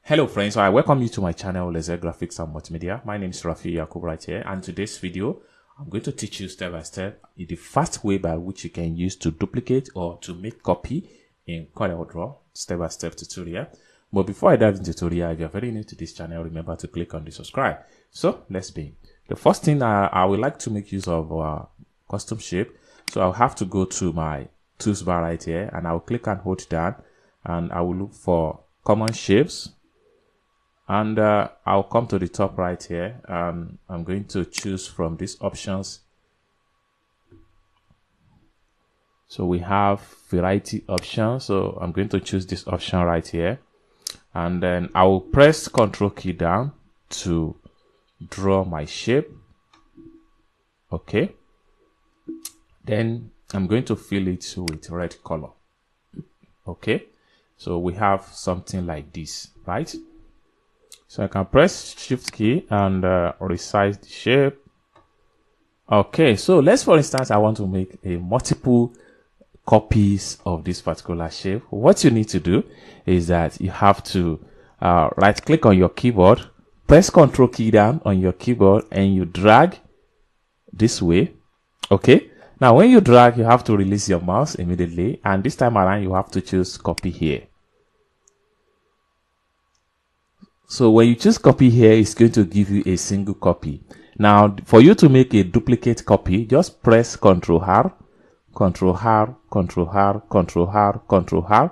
Hello friends, so I welcome you to my channel Laser Graphics and Multimedia. My name is Rafi Yakub right here, and today's video I'm going to teach you step by step the fast way by which you can use to duplicate or to make copy in coreldraw step by step tutorial. But before I dive into the tutorial, if you're very new to this channel, remember to click on the subscribe. So let's begin. The first thing I would like to make use of custom shape. So I'll have to go to my tools bar right here, and I'll click and hold down, and I will look for common shapes. And I'll come to the top right here, and I'm going to choose from these options. So we have variety options. So I'm going to choose this option right here, and then I will press Ctrl key down to draw my shape. Okay. Then I'm going to fill it with red color. Okay. So we have something like this, right? So I can press Shift key and resize the shape. Okay, so let's, for instance, I want to make a multiple copies of this particular shape. What you need to do is that you have to right click on your keyboard, press Ctrl key down on your keyboard, and you drag this way. Okay, now when you drag, you have to release your mouse immediately, and this time around you have to choose copy here. So when you choose copy here, it's going to give you a single copy. Now, for you to make a duplicate copy, just press Ctrl R, Ctrl R, Ctrl R, Ctrl R, Ctrl R,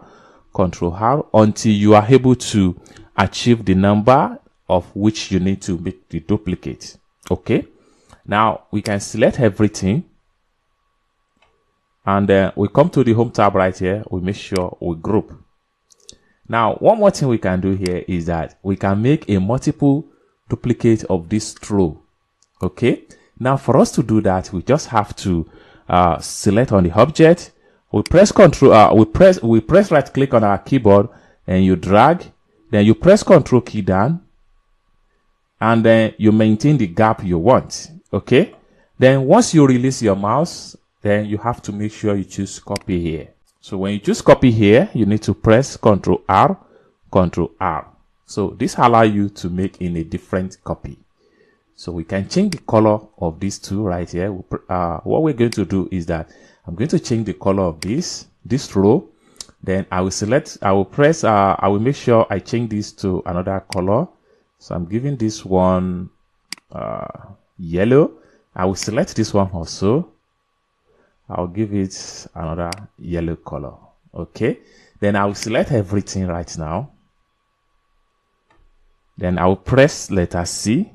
Ctrl R until you are able to achieve the number of which you need to make the duplicate. Okay. Now we can select everything, and then we come to the home tab right here. We make sure we group. Now, one more thing we can do here is that we can make a multiple duplicate of this row. Okay. Now, for us to do that, we just have to select on the object. We press Ctrl. We press right click on our keyboard, and you drag. Then you press Ctrl key down, and then you maintain the gap you want. Okay. Then once you release your mouse, then you have to make sure you choose copy here. So when you choose copy here, you need to press Ctrl R, Ctrl R. So this allows you to make in a different copy. So we can change the color of these two right here. What we're going to do is that I'm going to change the color of this row. Then I will make sure I change this to another color. So I'm giving this one yellow. I will select this one also. I'll give it another yellow color. Okay. Then I will select everything right now. Then I will press letter C.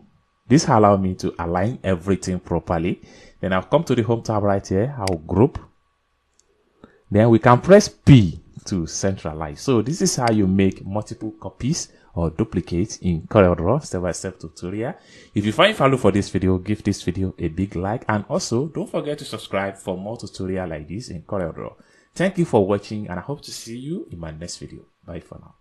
This allows me to align everything properly. Then I'll come to the home tab right here. I'll group. Then we can press P to centralize. So this is how you make multiple copies or duplicates in coreldraw step-by-step tutorial. If you find value for this video, give this video a big like, and also don't forget to subscribe for more tutorial like this in coreldraw. Thank you for watching, and I hope to see you in my next video. Bye for now.